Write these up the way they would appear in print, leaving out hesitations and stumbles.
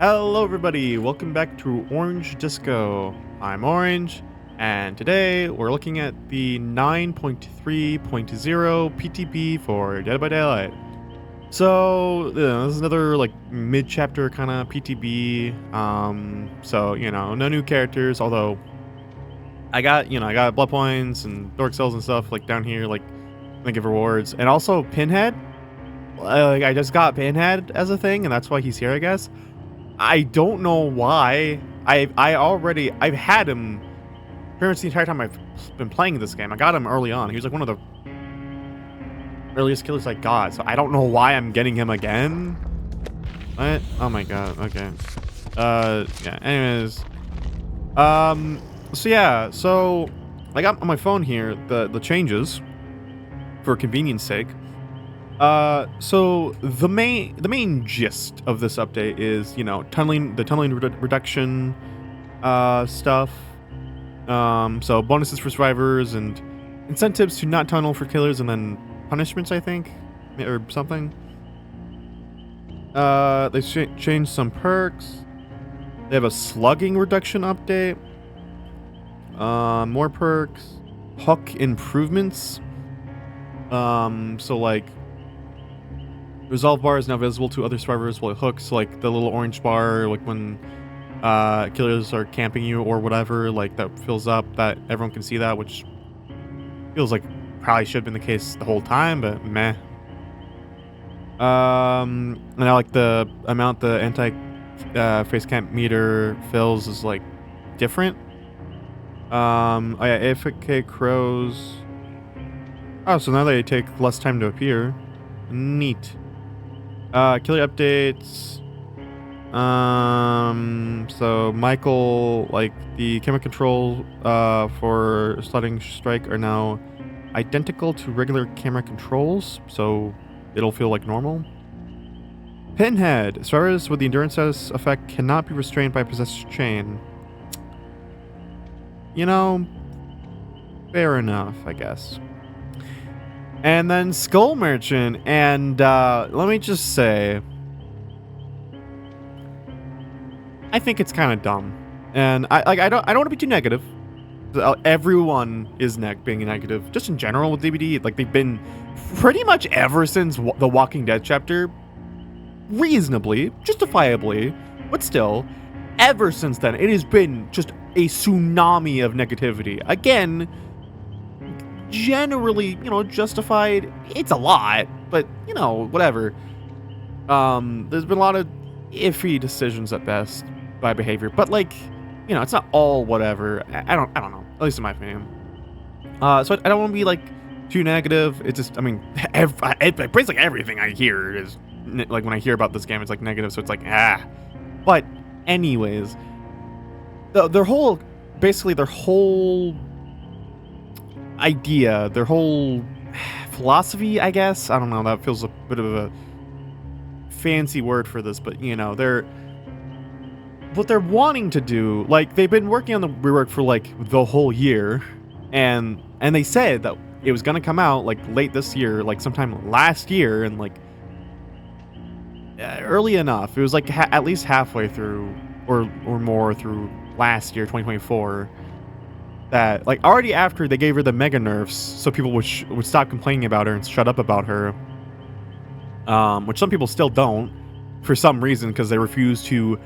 Hello everybody, welcome back to Orange Disco. I'm Orange, and today we're looking at the 9.3.0 PTB for Dead by Daylight. So, this is another like mid-chapter kind of PTB. So, no new characters, although I got blood points and dork cells and stuff like down here, like I give rewards. And also Pinhead. I just got Pinhead as a thing, and that's why he's here, I guess. I don't know why. I've had him pretty much the entire time I've been playing this game. I got him early on. He was like one of the earliest killers I got. So I don't know why I'm getting him again. What? Oh my god. Okay. Yeah. Anyways. So I got on my phone here the changes for convenience sake. So the main gist of this update is, tunneling reduction stuff. So bonuses for survivors and incentives to not tunnel for killers, and then punishments, I think, or something. They changed some perks. They have a slugging reduction update. More perks. Hook improvements. So like, resolve bar is now visible to other survivors while it hooks, like the little orange bar, like when killers are camping you or whatever, like that fills up, that everyone can see that, which feels like probably should have been the case the whole time, but meh. And now like the amount the anti face camp meter fills is like different. Oh yeah, AFK crows. Oh, so now they take less time to appear. Neat. Killer updates. So Michael, like the camera control for sliding strike are now identical to regular camera controls, so it'll feel like normal. Pinhead. Survivors with the endurance status effect cannot be restrained by possessed chain. Fair enough, I guess. And then Skull Merchant, and let me just say, I think it's kind of dumb, and I don't want to be too negative. Everyone is being negative, just in general with DBD. Like they've been pretty much ever since the Walking Dead chapter, reasonably, justifiably, but still, ever since then, it has been just a tsunami of negativity. Again, generally, justified. It's a lot, but whatever. There's been a lot of iffy decisions at best by behavior, but like, it's not all whatever. I don't know, at least in my opinion. So I don't want to be like too negative. It's just, basically everything I hear is like, when I hear about this game, it's like negative, so it's like but anyways, their whole idea, their whole philosophy, I guess, I don't know, that feels a bit of a fancy word for this, but what they're wanting to do, like they've been working on the rework for like the whole year, and they said that it was going to come out like late this year, like sometime last year, and like early enough. It was like at least halfway through or more through last year, 2024. That like already after they gave her the mega nerfs, so people would stop complaining about her and shut up about her, which some people still don't for some reason, because they refuse to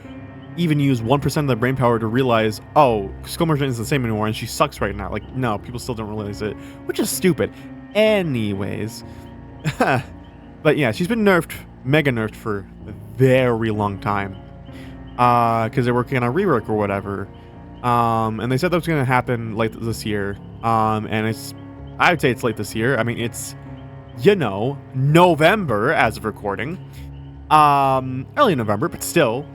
even use 1% of their brain power to realize, oh, Skull Merchant isn't the same anymore and she sucks right now. Like, no, people still don't realize it, which is stupid. Anyways, but yeah, she's been mega nerfed for a very long time, because they're working on a rework or whatever. And they said that was going to happen late this year. And I would say it's late this year. I mean, it's, November as of recording. Early November, but still,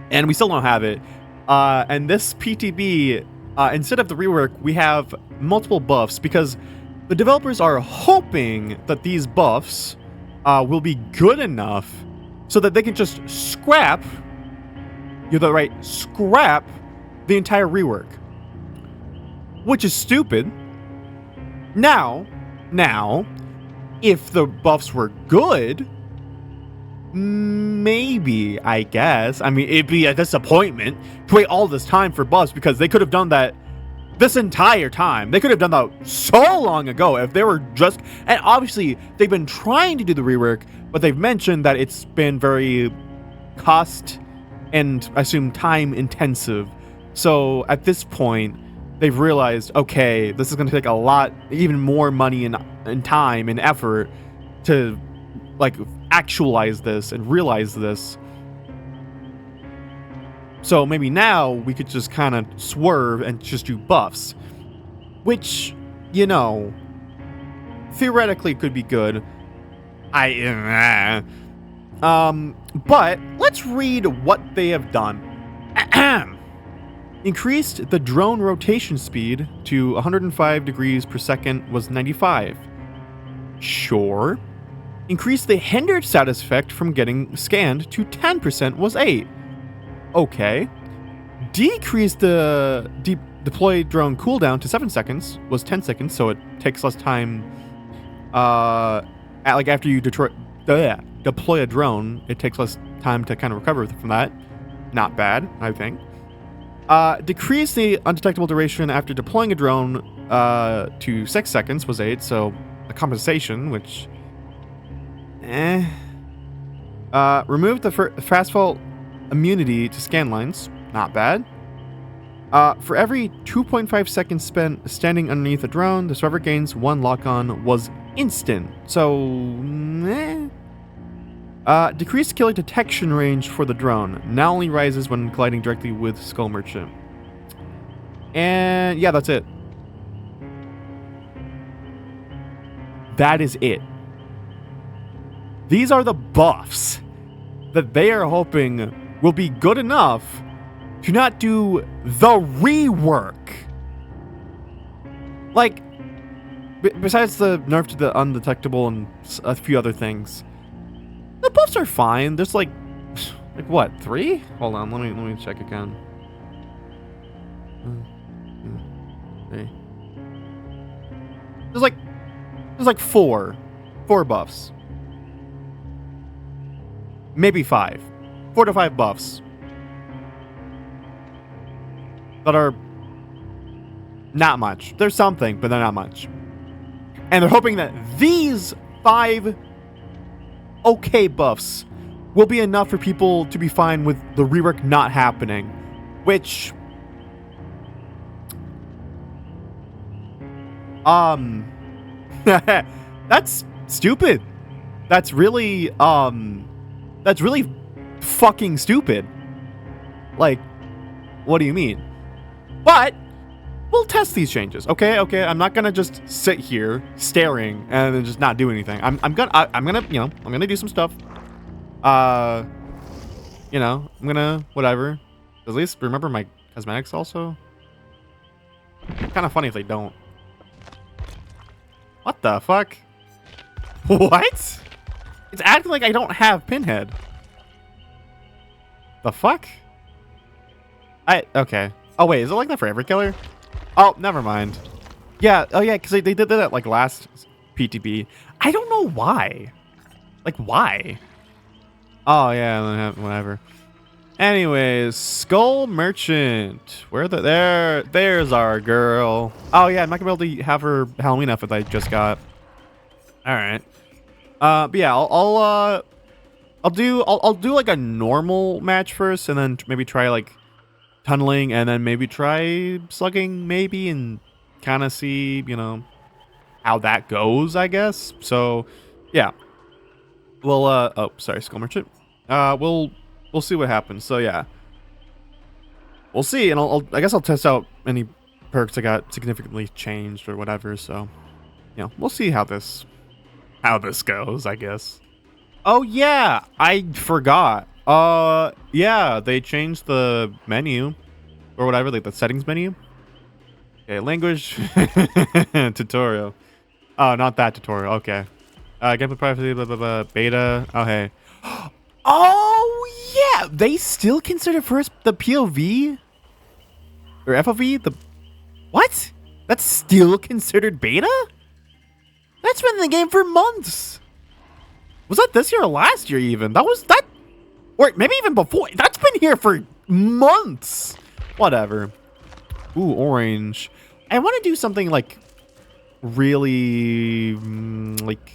and we still don't have it. And this PTB, instead of the rework, we have multiple buffs, because the developers are hoping that these buffs will be good enough so that they can just scrap the entire rework, which is stupid. Now, if the buffs were good, Maybe, I guess. I mean, it'd be a disappointment to wait all this time for buffs, because they could have done that this entire time. They could have done that so long ago if they were just... And obviously, they've been trying to do the rework, but they've mentioned that it's been very cost and, I assume, time intensive. So at this point, they've realized, okay, this is going to take a lot, even more money and time and effort to, like, actualize this and realize this. So maybe now we could just kind of swerve and just do buffs, which, you know, theoretically could be good. But let's read what they have done. Increased the drone rotation speed to 105 degrees per second was 95. Sure. Increased the hindered status effect from getting scanned to 10% was 8. Okay. Decreased the deploy drone cooldown to 7 seconds was 10 seconds, so it takes less time. After you deploy a drone, it takes less time to kind of recover from that. Not bad, I think. Decrease the undetectable duration after deploying a drone to 6 seconds was 8, so a compensation, which... Remove the fast fall immunity to scan lines. Not bad. For every 2.5 seconds spent standing underneath a drone, the survivor gains 1 lock-on was instant. So, decreased killer detection range for the drone. Now only rises when colliding directly with Skull Merchant. And yeah, that's it. That is it. These are the buffs that they are hoping will be good enough to not do the rework. Like, besides the nerf to the undetectable and a few other things, the buffs are fine. There's like what, 3? Hold on, let me check again. 3. There's like 4 buffs. Maybe 5. 4 to 5 buffs that are not much. There's something, but they're not much. And they're hoping that these 5 okay buffs will be enough for people to be fine with the rework not happening, which that's stupid. That's really fucking stupid. Like, what do you mean? But we'll test these changes. Okay, I'm not gonna just sit here staring and then just not do anything. I'm gonna do some stuff. I'm gonna whatever. At least remember my cosmetics also. Kind of funny if they don't. What the fuck? What? It's acting like I don't have Pinhead. The fuck? Okay. Oh wait, is it like that for every killer? Oh, never mind. Yeah, oh yeah, because they did that like last PTB. I don't know why. Like, why? Oh yeah, whatever. Anyways, Skull Merchant. There's our girl. Oh yeah, I'm not gonna be able to have her Halloween outfit that I just got. Alright. But yeah, I'll do like a normal match first, and then maybe try like tunneling, and then maybe try slugging, maybe, and kind of see, how that goes, I guess. So, yeah. Well, oh, sorry, Skull Merchant. We'll see what happens. So yeah, we'll see, and I guess I'll test out any perks that got significantly changed or whatever. So, we'll see how this goes, I guess. Oh yeah, I forgot. Yeah, they changed the menu or whatever, like the settings menu. Okay, language tutorial. Oh, not that tutorial. Okay. Gameplay privacy, blah blah blah. Beta. Oh hey. Oh yeah, they still consider first the POV or FOV. What? That's still considered beta? That's been in the game for months. Was that this year or last year even? That was that, or maybe even before. That's been here for months. Whatever. Ooh, orange. I want to do something like really like.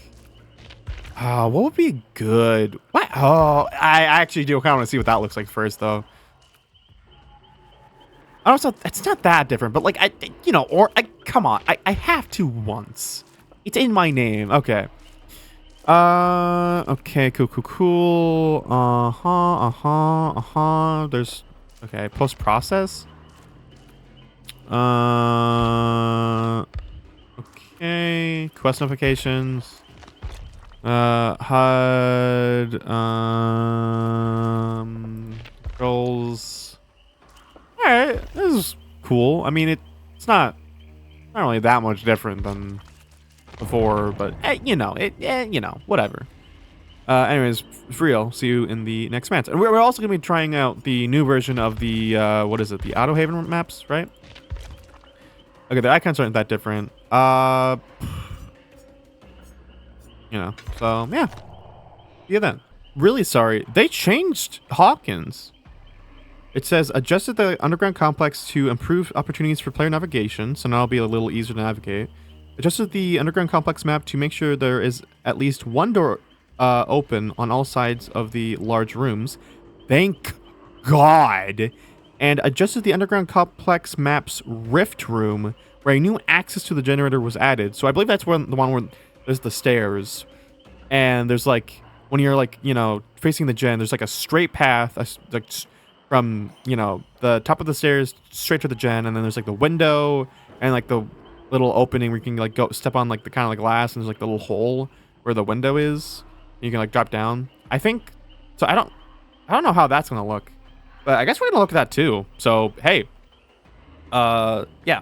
What would be good? What? Oh, I actually do kind of want to see what that looks like first, though. I don't know, it's not that different, but like come on, I have to once. It's in my name. Okay. Okay, cool. There's okay, post process. Okay, quest notifications. HUD, controls. All right, this is cool. I mean, it's not really that much different than before, but whatever. Anyways, for real. See you in the next match. And we're also gonna be trying out the new version of the what is it? The Auto Haven maps, right? Okay, the icons aren't that different. So yeah. Yeah, then. Really sorry. They changed Hawkins. It says adjusted the underground complex to improve opportunities for player navigation, so now it'll be a little easier to navigate. Adjusted the underground complex map to make sure there is at least one door open on all sides of the large rooms. Thank God. And adjusted the underground complex map's rift room, where a new access to the generator was added. So I believe that's the one where there's the stairs, and there's like when you're like facing the gen, there's like a straight path, like from the top of the stairs straight to the gen, and then there's like the window and like the little opening where you can like go step on like the kind of like glass, and there's like the little hole where the window is. And you can like drop down. I think so. I don't know how that's gonna look, but I guess we're gonna look at that too. So hey, yeah.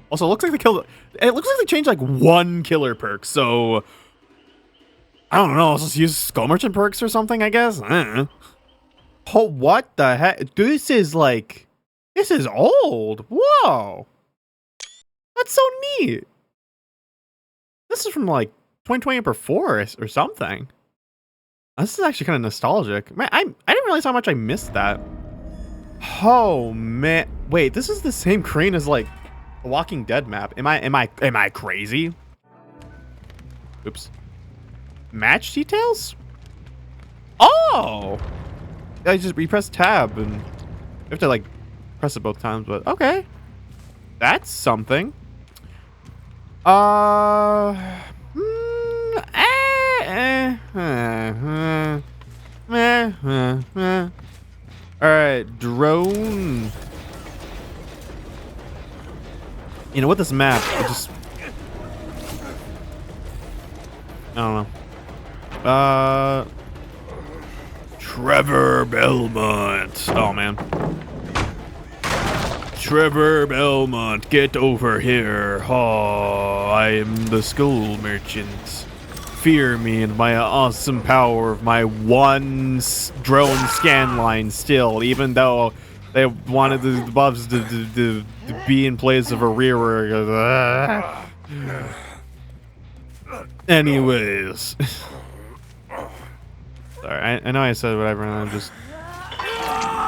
Also, it looks like they killed. It looks like they changed like one killer perk. So I don't know. Let's just use Skull Merchant perks or something. I guess. Oh, what the heck? This is old. Whoa. That's so neat. This is from like 2020 or before or something. This is actually kind of nostalgic. Man, I didn't realize how much I missed that. Oh man. Wait, this is the same crane as like a Walking Dead map. Am I crazy? Oops. Match details? Oh! I just press tab and you have to like press it both times, but okay. That's something. All right, drone. With this map, I don't know. Trevor Belmont. Oh man. Trevor Belmont, get over here. Oh, I am the Skull Merchant. Fear me and my awesome power of my one drone scan line still, even though they wanted the buffs to be in place of a rear. Anyways. Sorry, I know I said whatever, and I'm just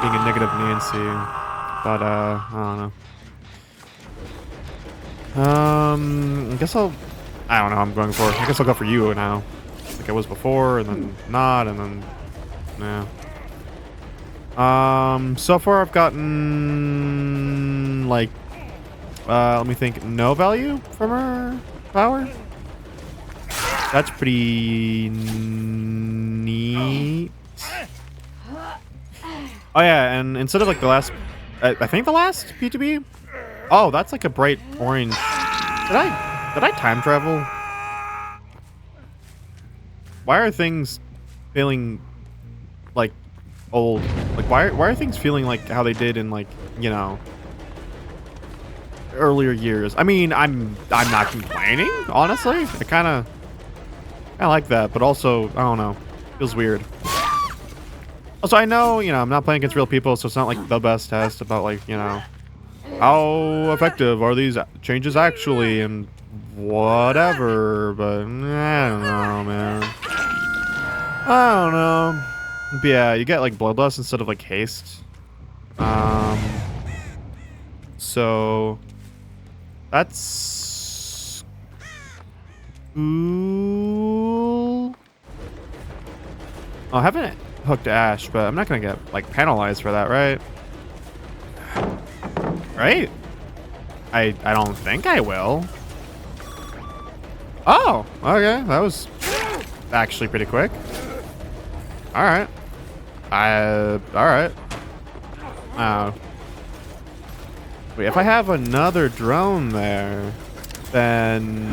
being a negative Nancy. But, I don't know. I guess I don't know how I'm going for. I guess I'll go for you now. Like I was before, and then not, and then, yeah. So far I've gotten, like, let me think, no value from her power? That's pretty neat. Oh yeah, and instead of like the last, I think the last PTB. Oh, that's like a bright orange. Did I time travel? Why are things feeling like old? Like why are things feeling like how they did in like earlier years? I mean, I'm not complaining, honestly. I kind of like that, but also I don't know, feels weird. Also, I know, I'm not playing against real people, so it's not like the best test about like, how effective are these changes actually and whatever, but I don't know, man. I don't know. But yeah, you get like bloodlust instead of like haste. So that's cool. Oh, I haven't hooked Ash, but I'm not gonna get like penalized for that, right? Right? I don't think I will. Oh, okay. That was actually pretty quick. All right. All right. Wait, if I have another drone there, then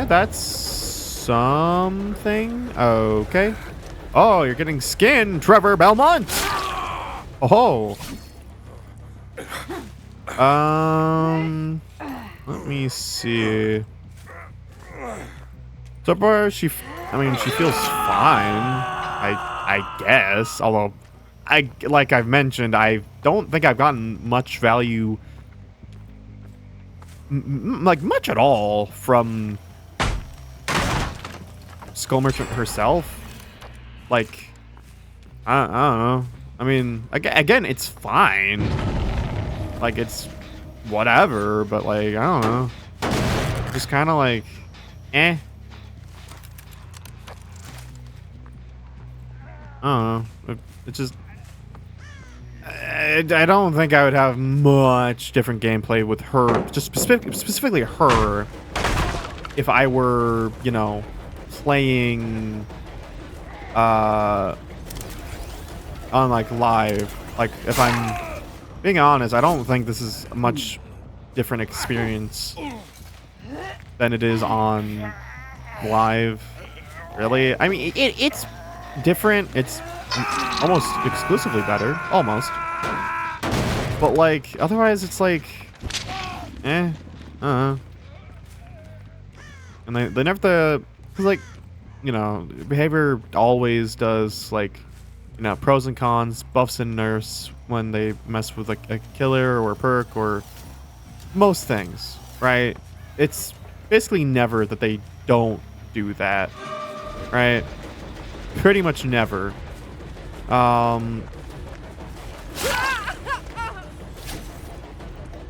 that's something. Okay. Oh, you're getting skin, Trevor Belmont. Oh. Let me see. So far, she feels fine. I guess. Although, like I've mentioned, I don't think I've gotten much value, like much at all, from Skull Merchant herself. Like, I don't know. I mean, again, it's fine. Like, it's whatever, but like, I don't know. Just kind of like, eh. I don't know. It just, I don't think I would have much different gameplay with her, just specifically her, if I were, you know, playing on like live. Like, if I'm being honest, I don't think this is a much different experience than it is on live. Really? I mean, it's different. It's almost exclusively better. Almost. But like, otherwise it's like, eh. And they never, cause like, you know, behavior always does like, you know, pros and cons, buffs and nerfs when they mess with like a killer or a perk or most things, right? It's basically never that they don't do that, right? Pretty much never.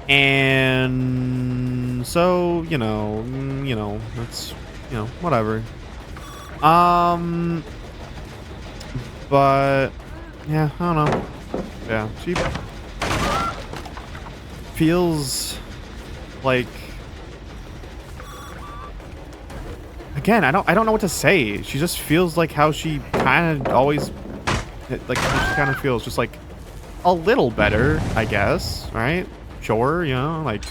And so, you know, it's, you know, whatever. But yeah, I don't know. Yeah, she feels like, again, I don't know what to say. She just feels like how she kind of always, like, how she kind of feels, just like a little better, I guess, right? Sure, you know, like,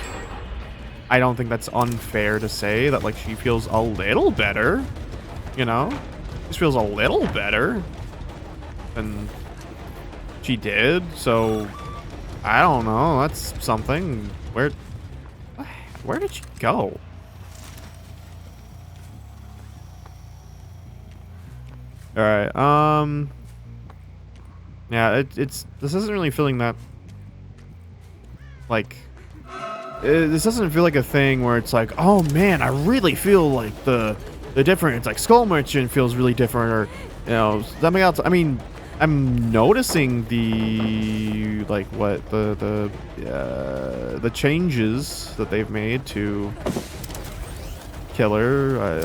I don't think that's unfair to say that, like, she feels a little better, you know? She feels a little better than she did, so I don't know. That's something. Where did she go? All right. Yeah, this isn't really feeling that, like, this doesn't feel like a thing where it's like, oh man, I really feel like the difference. Like, Skull Merchant feels really different, or, you know, something else. I mean, I'm noticing the, like, what the changes that they've made to Killer,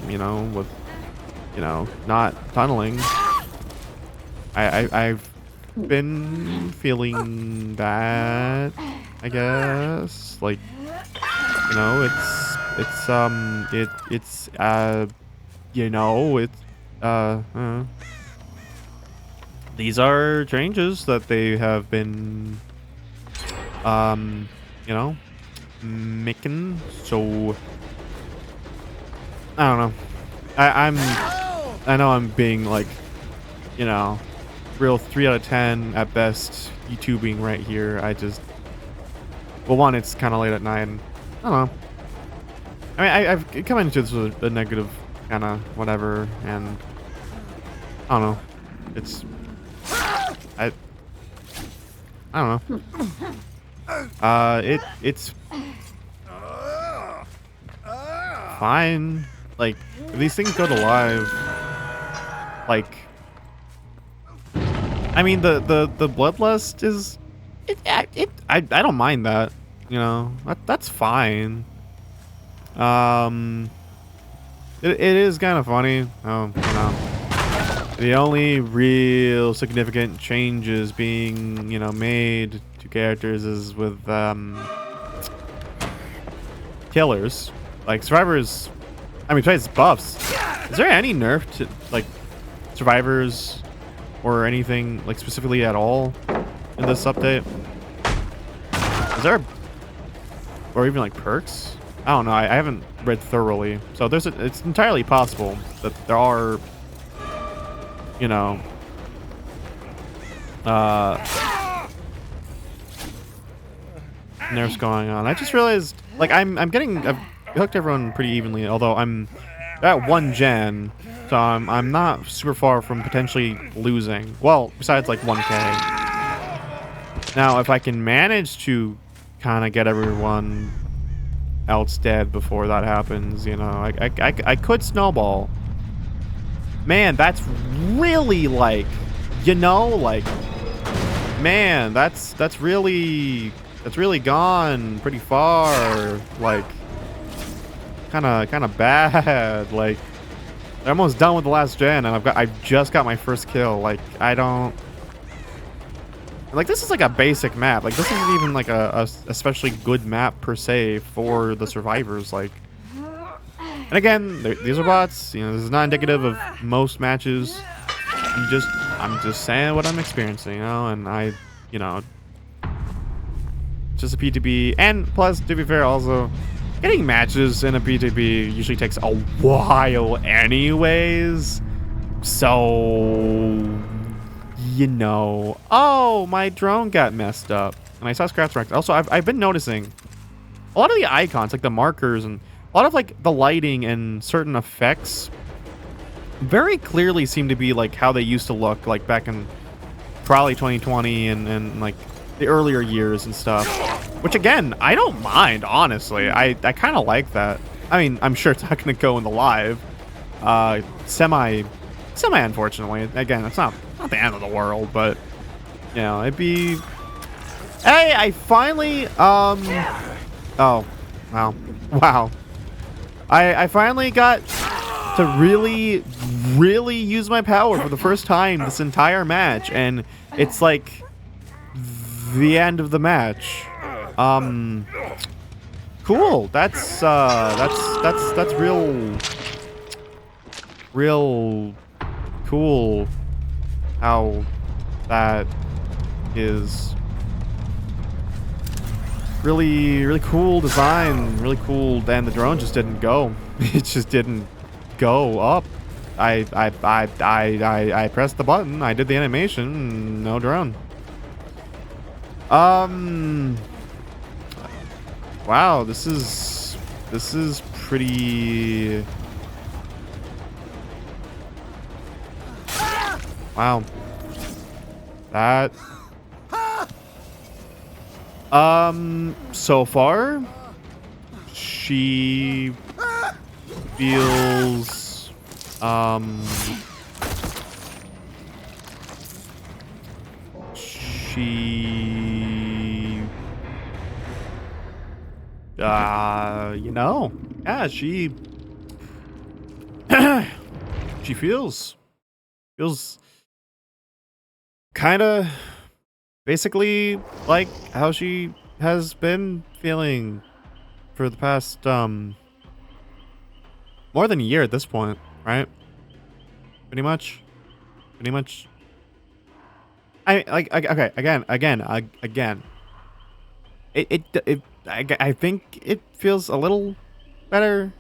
you know, with, you know, not tunneling. I've been feeling that, I guess. Like, you know, you know, these are changes that they have been, you know, making. So I don't know. I know I'm being, like, you know, real 3 out of 10 at best YouTubing right here. I just, well, one, it's kind of late at night, and I don't know. I mean, I've come into this with a negative kind of whatever, and I don't know. It's, I don't know. It's fine. Like, if these things go to live, Like, I mean, the bloodlust is I don't mind that. You know, that's fine. It is kind of funny. Oh, you know, the only real significant changes being, you know, made to characters is with killers. Like survivors, I mean, besides buffs, is there any nerf to like survivors or anything like specifically at all in this update? Is there, or even like perks? I don't know. I haven't read thoroughly, so it's entirely possible that there are, you know, nerfs going on. I just realized, like, I've hooked everyone pretty evenly, although I'm at 1 gen, so I'm not super far from potentially losing. Well, besides like 1k. Now, if I can manage to kind of get everyone else dead before that happens, you know, I could snowball. Man, that's really like, you know, like, man, that's really gone pretty far. Like, kind of bad. Like, I'm almost done with the last gen, and I've just got my first kill. Like, I don't. Like, this is like a basic map. Like, this isn't even like a especially good map per se for the survivors. Like, and again, these are bots. You know, this is not indicative of most matches. I'm just saying what I'm experiencing, you know, and you know, just a PTB, and plus, to be fair, also getting matches in a PTB usually takes a while, anyways. So, you know, oh, my drone got messed up, and I saw scratch marks. Also, I've been noticing a lot of the icons, like the markers, and a lot of like the lighting and certain effects, very clearly seem to be like how they used to look, like back in probably 2020 and like the earlier years and stuff. Which again, I don't mind, honestly. I kind of like that. I mean, I'm sure it's not going to go in the live. Semi unfortunately. Again, it's not the end of the world, but you know, it'd be. Hey, I finally oh, wow. I finally got to really use my power for the first time this entire match, and it's like the end of the match. Cool. That's real cool how that is. Really cool design, really cool, and the drone just didn't go. It just didn't go up. I pressed the button, I did the animation, no drone. Wow, this is pretty. Wow. That. So far, she feels, you know, yeah, she feels kind of basically like how she has been feeling for the past more than a year at this point, right? Pretty much. I like okay, again. I think it feels a little better.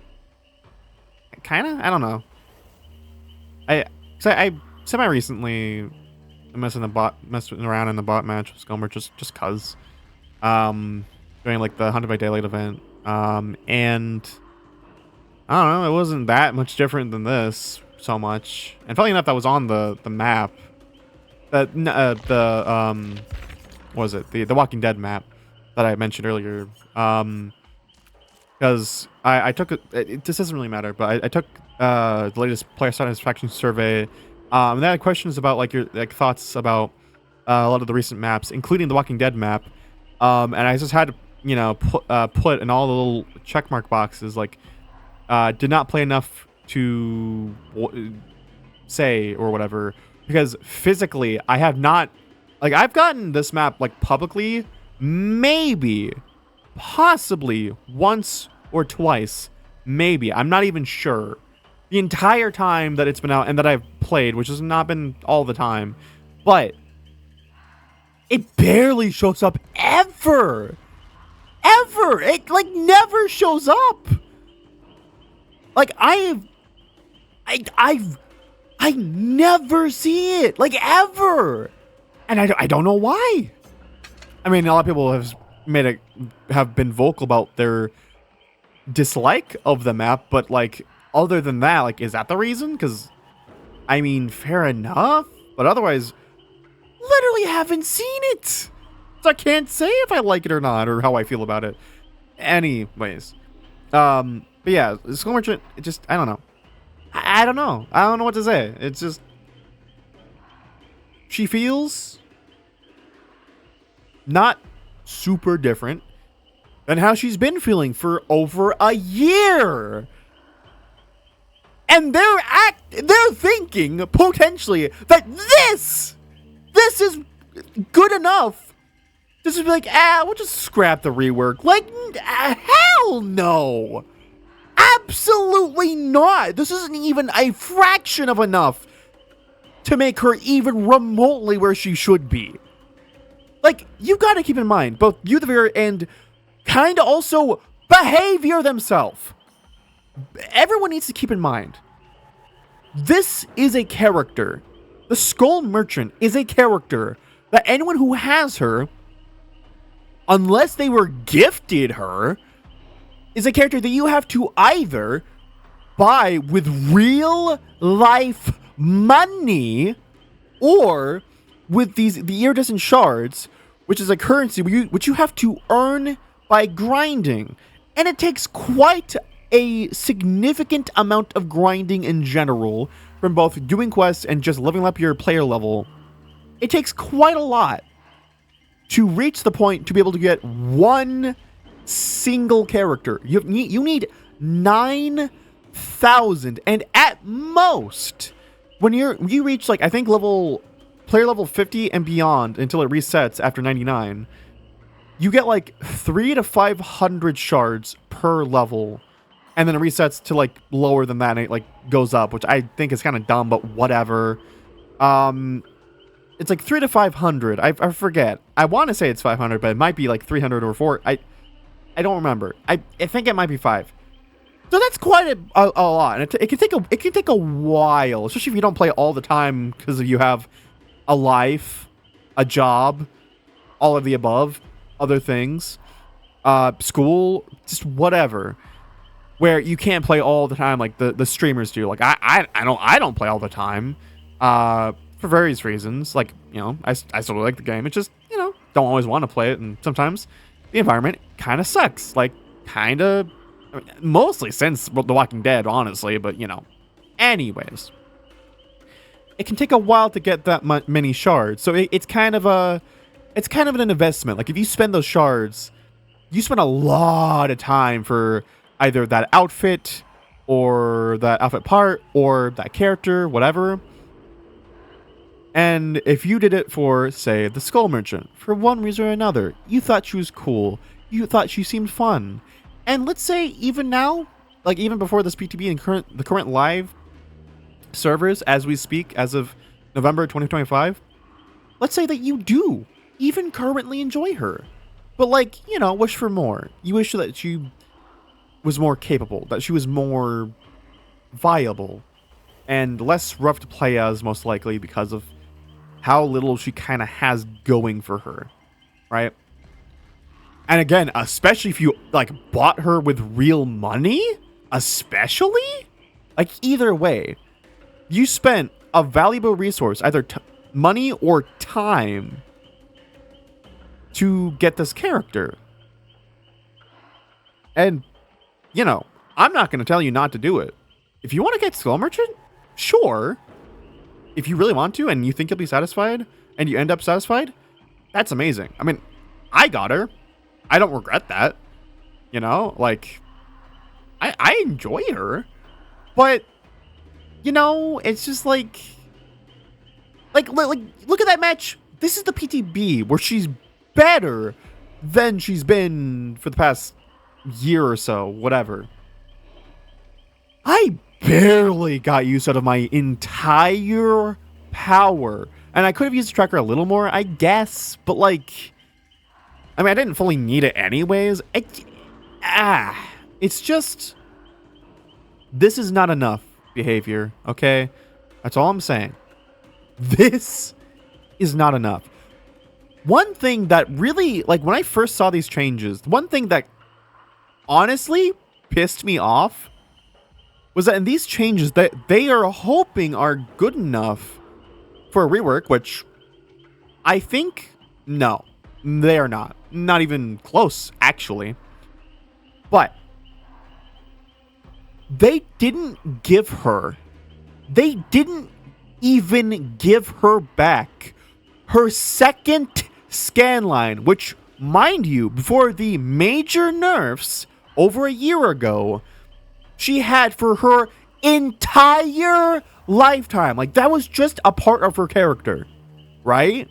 Kind of, I don't know. I semi recently messing around in the bot match with Gomer just cause doing like the Hunted by Daylight event, and I don't know, it wasn't that much different than this so much, and funny enough, that was on the map, what was it, the Walking Dead map that I mentioned earlier, because I took this doesn't really matter, but I took the latest player satisfaction survey And they had questions about like your like thoughts about a lot of the recent maps, including the Walking Dead map. And I just had to, put in all the little checkmark boxes like did not play enough to say or whatever, because physically I have not, like, I've gotten this map like publicly maybe possibly once or twice, maybe, I'm not even sure, the entire time that it's been out and that I've played, which has not been all the time, but it barely shows up ever. It like never shows up. Like I never see it, like, ever. And I don't know why. I mean, a lot of people have been vocal about their dislike of the map, but like, other than that, like, is that the reason? Because, I mean, fair enough, but otherwise, literally haven't seen it. So I can't say if I like it or not, or how I feel about it. Anyways. But yeah, Skull Merchant, it just, I don't know. I don't know. I don't know what to say. It's just, she feels not super different than how she's been feeling for over a year. And they're thinking potentially that this is good enough. This would be like, we'll just scrap the rework. Like, hell no. Absolutely not. This isn't even a fraction of enough to make her even remotely where she should be. Like, you gotta keep in mind, both Youthivir and kinda also Behavior themselves. Everyone needs to keep in mind, this is a character. The Skull Merchant is a character that anyone who has her, unless they were gifted her, is a character that you have to either buy with real life money or with the iridescent shards, which is a currency which you have to earn by grinding. And it takes quite a significant amount of grinding in general, from both doing quests and just leveling up your player level. It takes quite a lot to reach the point to be able to get one single character. You need 9,000, and at most, when you reach, like, I think player level 50 and beyond, until it resets after 99, you get like 300 to 500 shards per level, and then it resets to like lower than that, and it like goes up, which I think is kind of dumb, but whatever. It's like 300 to 500. I forget. I want to say it's 500, but it might be like 300 or 400. I don't remember. I think it might be 5. So that's quite a lot, and it can take a while, especially if you don't play all the time, because you have a life, a job, all of the above, other things, school, just whatever, where you can't play all the time like the streamers do. Like I don't play all the time, for various reasons. Like, I still like the game. It's just, don't always want to play it, and sometimes the environment kind of sucks. Like, mostly since The Walking Dead, honestly, but anyways, it can take a while to get that many shards. So it's kind of an investment. Like, if you spend those shards, you spend a lot of time for either that outfit or that outfit part or that character, whatever. And if you did it for, say, the Skull Merchant, for one reason or another, you thought she was cool, you thought she seemed fun, and let's say even now, like even before this PTB and the current live servers as we speak, as of November 2025, let's say that you do even currently enjoy her, but like, wish for more. You wish that she was more capable, that she was more viable, and less rough to play as, most likely, because of how little she kind of has going for her, right? And again, especially if you, like, bought her with real money, especially? Like, either way, you spent a valuable resource, either money or time, to get this character. And, I'm not going to tell you not to do it. If you want to get Skull Merchant, sure. if you really want to and you think you'll be satisfied and you end up satisfied, that's amazing. I mean, I got her. I don't regret that. You know, like, I enjoy her. But, you know, it's just like, look at that match. This is the PTB where she's better than she's been for the past year or so, whatever. I barely got use out of my entire power. And I could have used the tracker a little more, I guess. But, like, I mean, I didn't fully need it anyways. It's just, this is not enough behavior, okay? That's all I'm saying. This is not enough. One thing that really, like, when I first saw these changes, one thing that honestly pissed me off was that in these changes that they are hoping are good enough for a rework, which I think, no, they are not. Not even close, actually. But they didn't give her, they didn't even give her back her second scan line, which, mind you, before the major nerfs over a year ago, she had for her entire lifetime. Like, that was just a part of her character, right?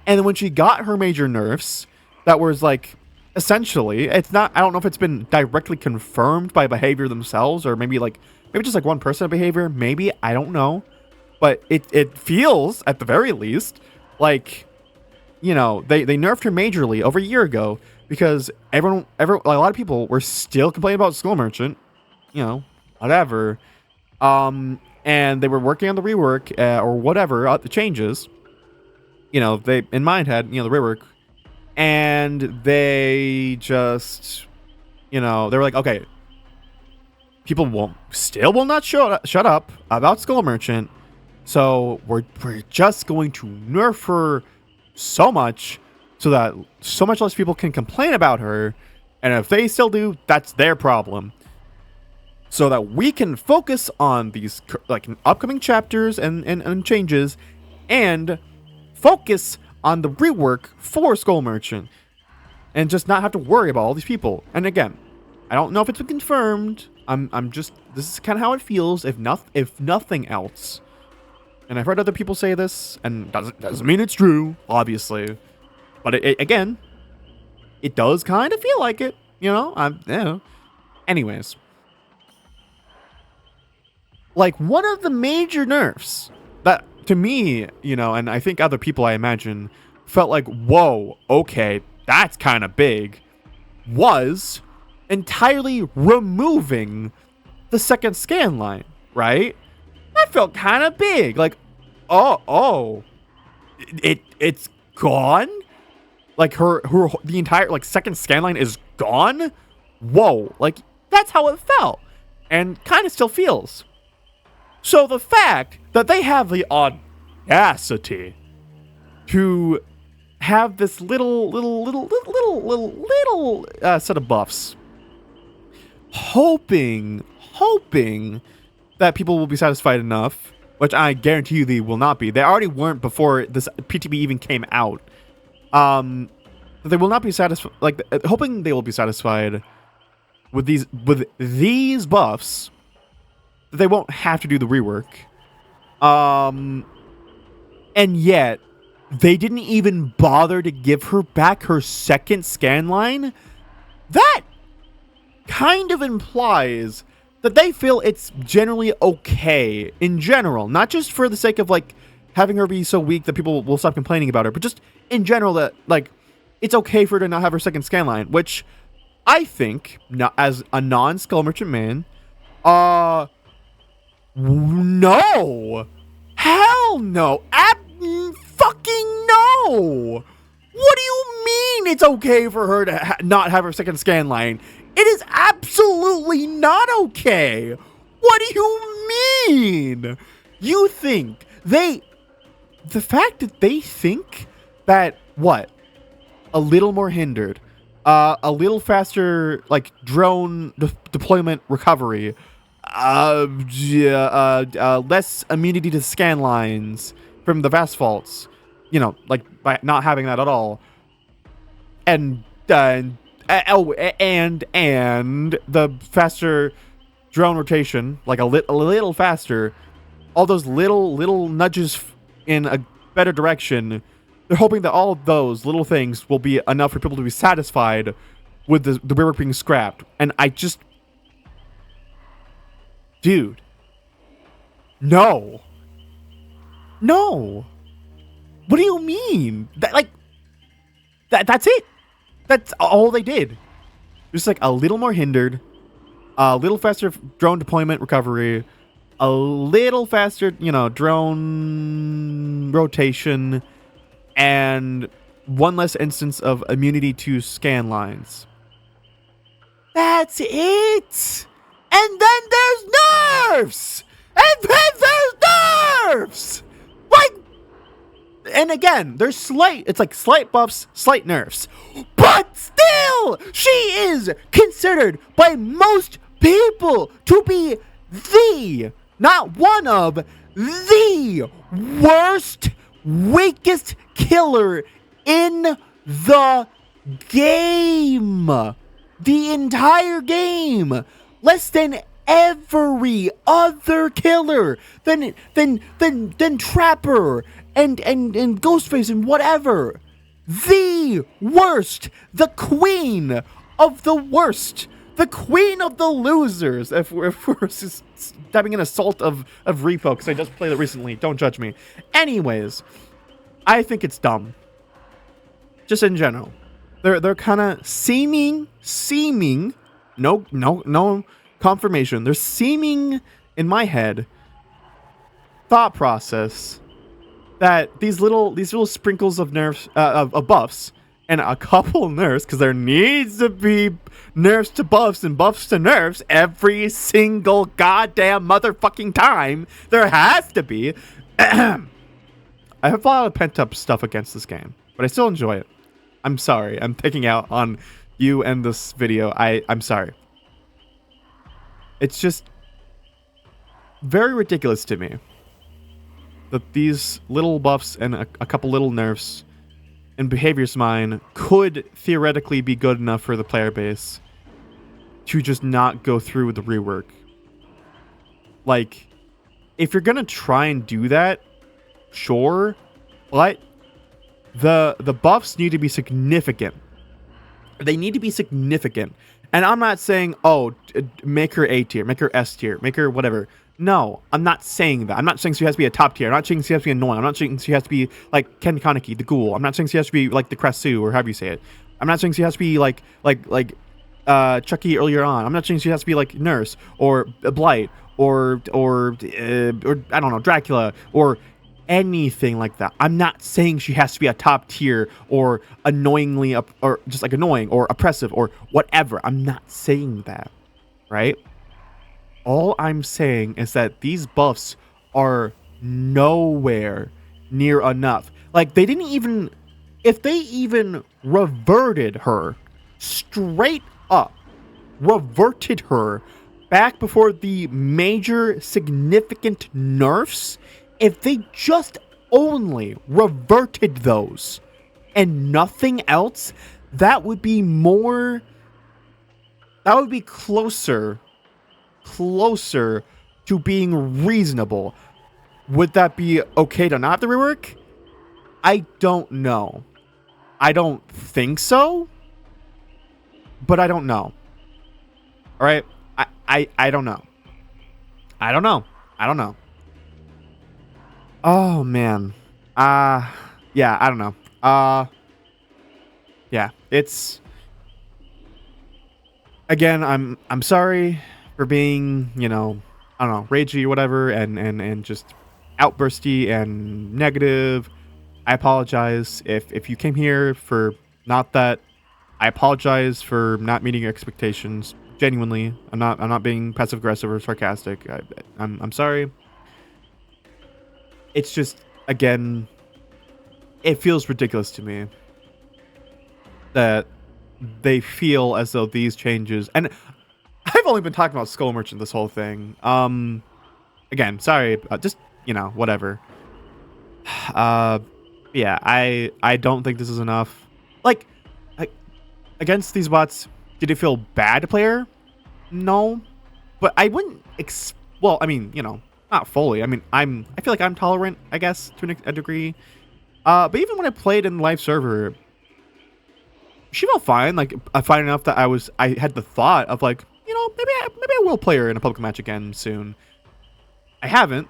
And then when she got her major nerfs, that was like, essentially, it's not, I don't know if it's been directly confirmed by behavior themselves, or maybe just like one person of behavior, maybe, I don't know. But it feels, at the very least, like, you know, they nerfed her majorly over a year ago because a lot of people were still complaining about Skull Merchant, you know, whatever. And they were working on the rework or whatever, the changes. You know, they in mind had, you know, the rework, and they just, you know, they were like, okay, people will not shut up about Skull Merchant. So we're just going to nerf her so much so that so much less people can complain about her. And if they still do, that's their problem. So that we can focus on these like upcoming chapters and changes and focus on the rework for Skull Merchant and just not have to worry about all these people. And again, I don't know if it's been confirmed. I'm just, this is kind of how it feels, if nothing else. And I've heard other people say this, and doesn't mean it's true, obviously. But again, it does kind of feel like it, you know. Anyways, like, one of the major nerfs that, to me, you know, and I think other people, I imagine, felt like, whoa, okay, that's kind of big, was entirely removing the second scan line, right? That felt kind of big. Like, it's gone? Like, the entire, like, second scan line is gone? Whoa. Like, that's how it felt. And kind of still feels. So the fact that they have the audacity to have this little set of buffs, hoping that people will be satisfied enough, which I guarantee you they will not be. They already weren't before this PTB even came out. They will not be satisfied. Like, hoping they will be satisfied with these buffs. They won't have to do the rework. And yet, they didn't even bother to give her back her second scan line. That kind of implies that they feel it's generally okay in general, not just for the sake of, like, having her be so weak that people will stop complaining about her, but just in general that, like, it's okay for her to not have her second scan line, which I think, not as a non-Skull Merchant man, no! Hell no! Fucking no! What do you mean it's okay for her to not have her second scan line? It is absolutely not okay! What do you mean? You think the fact that they think that, what? A little more hindered, a little faster, like, drone deployment recovery, less immunity to scan lines from the Vastfaults, like by not having that at all, and and the faster drone rotation, like a little faster, all those little nudges in a better direction. They're hoping that all of those little things will be enough for people to be satisfied with the rework being scrapped. And I just, dude, no. What do you mean? That's it. That's all they did. Just like a little more hindered, a little faster drone deployment recovery, a little faster, drone rotation, and one less instance of immunity to scan lines. That's it. And then there's nerfs. Like, and again, there's it's like slight buffs, slight nerfs. But still, she is considered by most people to be not one of, the worst, weakest killer in the game. The entire game. Less than every other killer, than Trapper and Ghostface and whatever. The worst, the queen of the worst, the queen of the losers. If we're stepping in assault of repo, because I just played it recently. Don't judge me. Anyways, I think it's dumb. Just in general, they're kind of seeming. No confirmation. They're seeming in my head thought process that these little sprinkles of nerfs, of buffs, and a couple nerfs, because there needs to be nerfs to buffs and buffs to nerfs every single goddamn motherfucking time. There has to be. I have a lot of pent up stuff against this game, but I still enjoy it. I'm sorry. I'm taking out on you and this video. I'm sorry. It's just very ridiculous to me that these little buffs and a couple little nerfs and behaviors mine could theoretically be good enough for the player base to just not go through with the rework. Like, if you're gonna try and do that, sure, but the buffs need to be significant. They need to be significant. And I'm not saying, make her A tier, make her S tier, make her whatever. No, I'm not saying that. I'm not saying she has to be a top tier. I'm not saying she has to be annoying. I'm not saying she has to be like Ken Kaneki, the ghoul. I'm not saying she has to be like the Krasu, or however you say it. I'm not saying she has to be like Chucky earlier on. I'm not saying she has to be like Nurse or Blight or I don't know, Dracula or anything like that. I'm not saying she has to be a top tier or annoyingly or just like annoying or oppressive or whatever. I'm not saying that, right? All I'm saying is that these buffs are nowhere near enough. Like, they didn't even, if they even reverted her straight up, reverted her back before the major significant nerfs, if they just only reverted those and nothing else, that would be closer to being reasonable. Would that be okay to not have the rework? I don't know. I don't think so, but I don't know. All right, I don't know. I don't know. Oh man. Yeah, I don't know. Yeah, it's, again, I'm sorry for being, I don't know, ragey or whatever, and just outbursty and negative. I apologize if you came here for not that. I apologize for not meeting your expectations. Genuinely, I'm not being passive aggressive or sarcastic. I'm sorry. It's just, again, it feels ridiculous to me that they feel as though these changes, and I have a only been talking about Skull Merchant this whole thing. Again, sorry, just whatever. Uh, yeah, I don't think this is enough. Like, I, against these bots, did it feel bad to play her? No, but I wouldn't. Well, I mean, not fully. I mean, I feel like I'm tolerant, I guess, to a degree. But even when I played in the live server, she felt fine. Like, fine enough that I had the thought of like, maybe I will play her in a public match again soon. I haven't.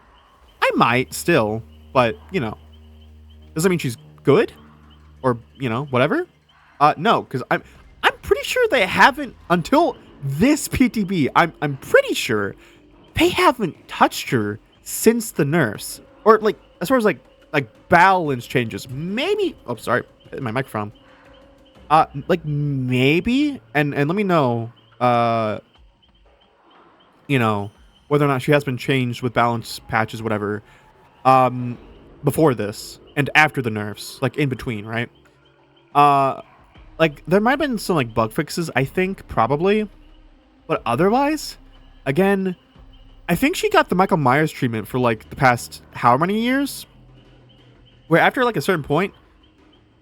I might still, but does that mean she's good or whatever? No, because I'm pretty sure they haven't until this PTB. I'm pretty sure they haven't touched her since the nerfs, or like as far as like balance changes. Maybe. Oh, sorry, my microphone. Like maybe, and let me know. Whether or not she has been changed with balance patches, whatever. Before this and after the nerfs, like in between, right? Like there might have been some like bug fixes, I think, probably, but otherwise, again, I think she got the Michael Myers treatment for like the past how many years, where after like a certain point,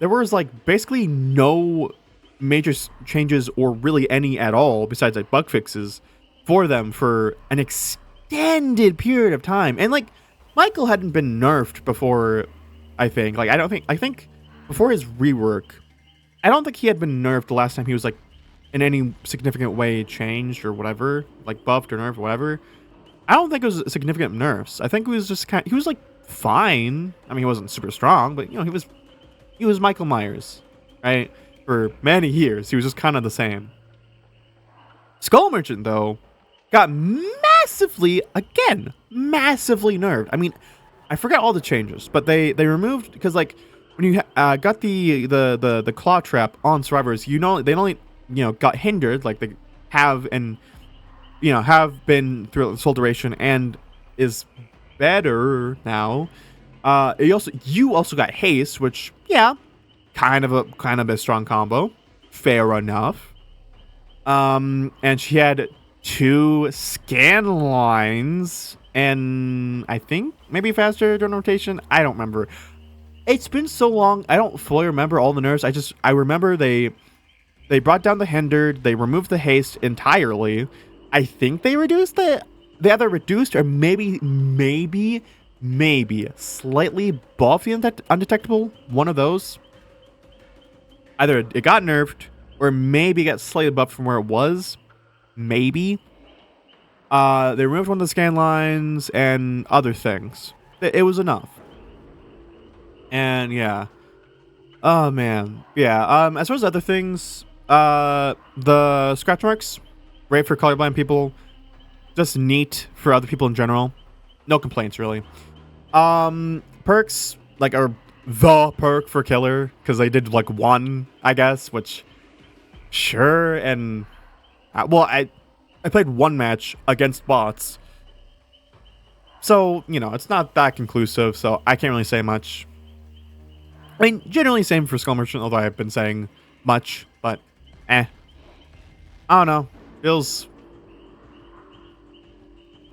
there was like basically no major changes or really any at all besides like bug fixes for them for an extended period of time. And like Michael hadn't been nerfed before, I think. Like I think before his rework, I don't think he had been nerfed the last time he was like in any significant way changed or whatever, like buffed or nerfed or whatever. I don't think it was significant nerfs. I think it was just he was like fine. I mean, he wasn't super strong, but he was Michael Myers, right? For many years, he was just kind of the same. Skull Merchant, though, got massively nerfed. I mean, I forget all the changes, but they removed, because like when you got the claw trap on survivors, they not only got hindered, like they have and have been throughout this whole duration and is better now. You also got haste, which kind of a strong combo, fair enough. And she had 2 scan lines and I think maybe faster during rotation. I don't remember. It's been so long, I don't fully remember all the nerfs. I remember they brought down the hindered, they removed the haste entirely. I think they reduced they either reduced or maybe slightly buffed the undetectable. One of those. Either it got nerfed or maybe got slightly buffed from where it was. Maybe. They removed one of the scan lines and other things. It was enough. And yeah. Oh man. Yeah. As far as other things, the scratch marks, great for colorblind people. Just neat for other people in general. No complaints really. Perks, like, are the perk for killer, because they did like one, I guess, which sure. And well, I played one match against bots, so it's not that conclusive, so I can't really say much. I mean, generally same for Skull Merchant, although I've been saying much, but I don't know, feels,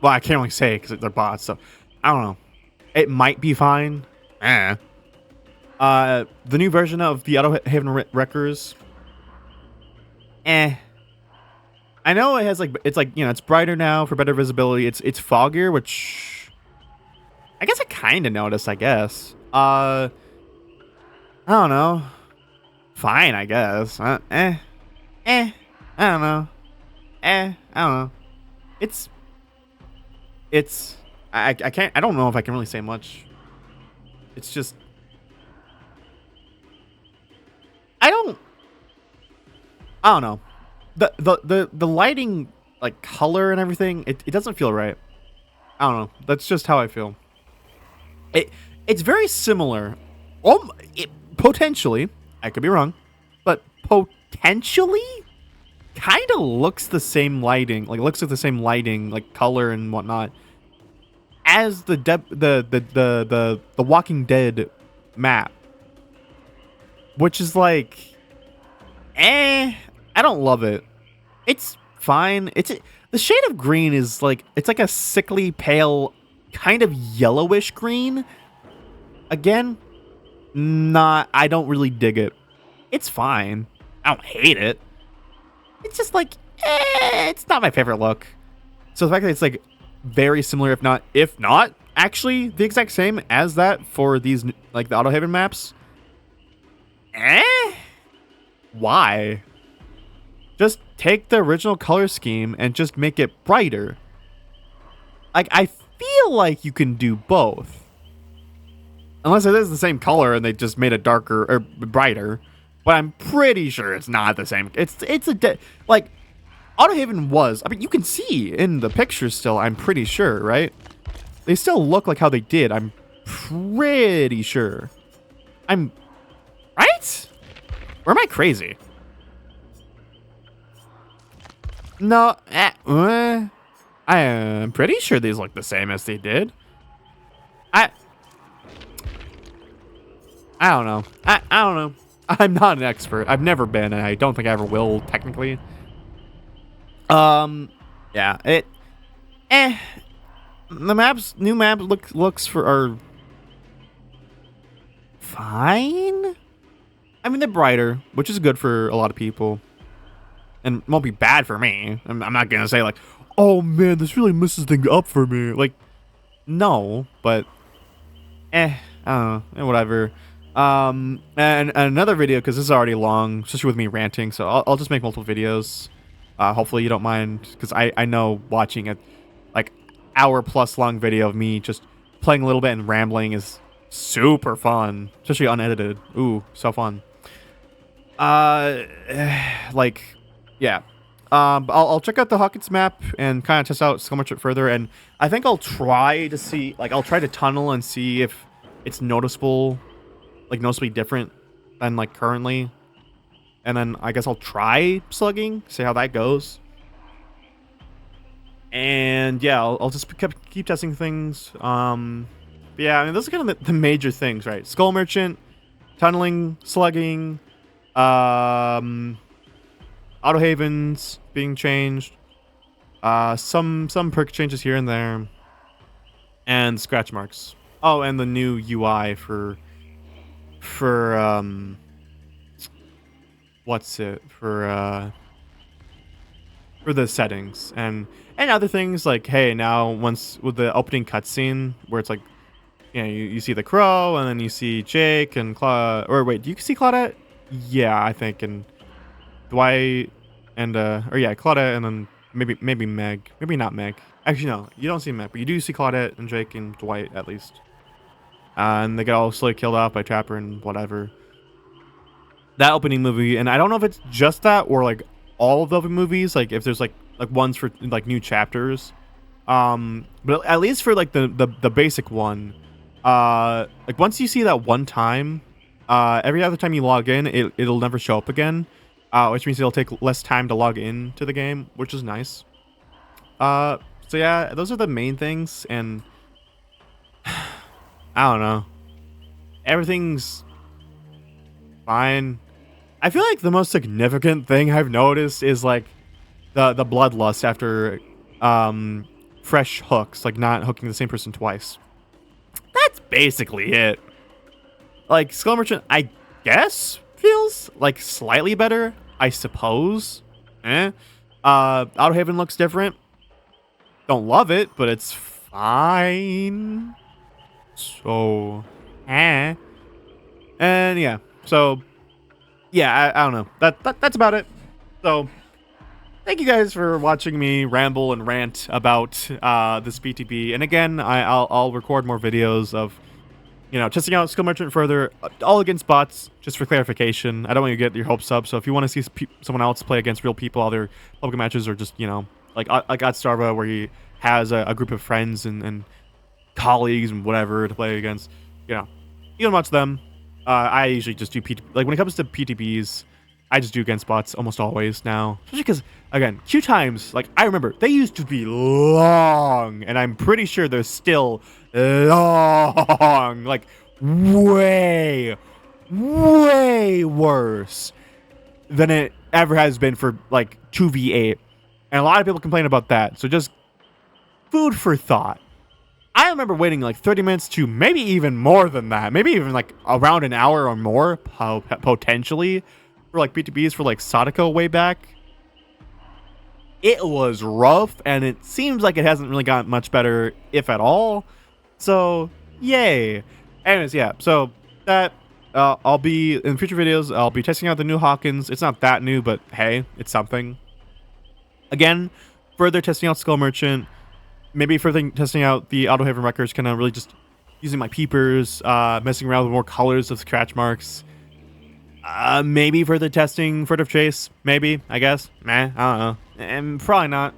well, I can't really say because they're bots, so I don't know. It might be fine. The new version of the Auto Haven Wreckers. I know it has it's brighter now for better visibility. It's foggier, which I guess I kind of noticed. I guess. I don't know. Fine, I guess. I don't know. I don't know. I can't. I don't know if I can really say much. It's just. I don't know. The lighting, like color and everything, it doesn't feel right. I don't know. That's just how I feel. It's very similar. Potentially, I could be wrong, but potentially kind of looks the same lighting, like color and whatnot, as the Walking Dead map, which is like, I don't love it. It's fine. The shade of green is like, it's like a sickly pale, kind of yellowish green. Again, I don't really dig it. It's fine. I don't hate it. It's just like, it's not my favorite look. So the fact that it's like very similar, if not actually the exact same as that for these, like the Autohaven maps. Why? Just take the original color scheme and just make it brighter. Like, I feel like you can do both. Unless it is the same color and they just made it darker or brighter. But I'm pretty sure it's not the same. Like, Autohaven was, I mean, you can see in the pictures still, I'm pretty sure, right? They still look like how they did. I'm pretty sure. Right? Or am I crazy? No, I am pretty sure these look the same as they did. I don't know. I don't know. I'm not an expert. I've never been, and I don't think I ever will, technically. Yeah, the new map looks are fine. I mean, they're brighter, which is good for a lot of people, and won't be bad for me. I'm not gonna say like, oh man, this really messes things up for me. Like, no, but I don't know, whatever. And another video, because this is already long, especially with me ranting, so I'll just make multiple videos. Hopefully you don't mind, because I know watching a like hour-plus long video of me just playing a little bit and rambling is super fun, especially unedited. Ooh, so fun. Like, yeah. I'll check out the Hawkins map and kind of test out Skull Merchant further, and I think I'll try to see, like, I'll try to tunnel and see if it's noticeably different than like currently, and then I guess I'll try slugging, see how that goes. And yeah, I'll just keep testing things. But yeah, I mean, those are kind of the major things, right? Skull Merchant, tunneling, slugging, Autohavens being changed, some perk changes here and there, and scratch marks. Oh, and the new UI for what's it for the settings and other things, like, hey, now once with the opening cutscene where it's like, you know, you see the crow and then you see Jake and or wait, do you see Claudette? Yeah, I think, and Dwight and or yeah, Claudette, and then maybe Meg, maybe not Meg. Actually, no, you don't see Meg, but you do see Claudette and Jake and Dwight at least. And they get all slowly killed off by Trapper and whatever. That opening movie, and I don't know if it's just that or like all of the opening movies, like if there's like ones for like new chapters. But at least for like the basic one, like once you see that one time, every other time you log in, it'll never show up again, which means it'll take less time to log in to the game, which is nice. So yeah, those are the main things, and I don't know. Everything's fine. I feel like the most significant thing I've noticed is like the bloodlust after fresh hooks, like not hooking the same person twice. That's basically it. Like, Skull Merchant, I guess, feels like slightly better, I suppose. Autohaven looks different. Don't love it, but it's fine. So, And yeah, so yeah, I don't know. That's about it. So, thank you guys for watching me ramble and rant about this PTB. And again, I'll record more videos of, you know, testing out Skull Merchant further, all against bots, just for clarification. I don't want you to get your hopes up. So if you want to see someone else play against real people, other public matches, or just, you know, like Starva, where he has a group of friends and colleagues and whatever to play against, you know, you can watch them. I usually just do like when it comes to PTBs, I just do against bots almost always now, especially because, again, queue times, like, I remember they used to be long, and I'm pretty sure they're still long, like way worse than it ever has been for like 2v8. And a lot of people complain about that. So just food for thought. I remember waiting like 30 minutes to maybe even more than that. Maybe even like around an hour or more, potentially, for like PTBs for like Sadako way back. It was rough, and it seems like it hasn't really gotten much better, if at all. So, yay. Anyways, yeah, so that, I'll be, in future videos, I'll be testing out the new Hawkins. It's not that new, but hey, it's something. Again, further testing out Skull Merchant, maybe further testing out the Auto Haven records, kind of really just using my peepers, messing around with more colors of scratch marks. Maybe further testing Furtive Chase, maybe, I guess. Meh, I don't know. And probably not.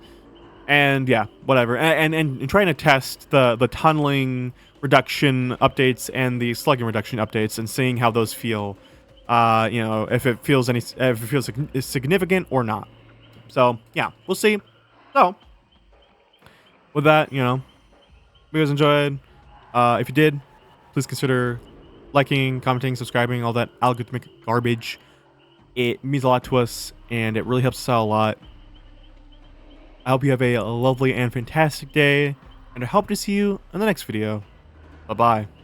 And yeah, whatever. And trying to test the tunneling reduction updates and the slugging reduction updates and seeing how those feel. You know, if it feels significant or not. So yeah, we'll see. So with that, you know, if you guys enjoyed, if you did, please consider liking, commenting, subscribing, all that algorithmic garbage. It means a lot to us, and it really helps us out a lot. I hope you have a lovely and fantastic day, and I hope to see you in the next video. Bye-bye.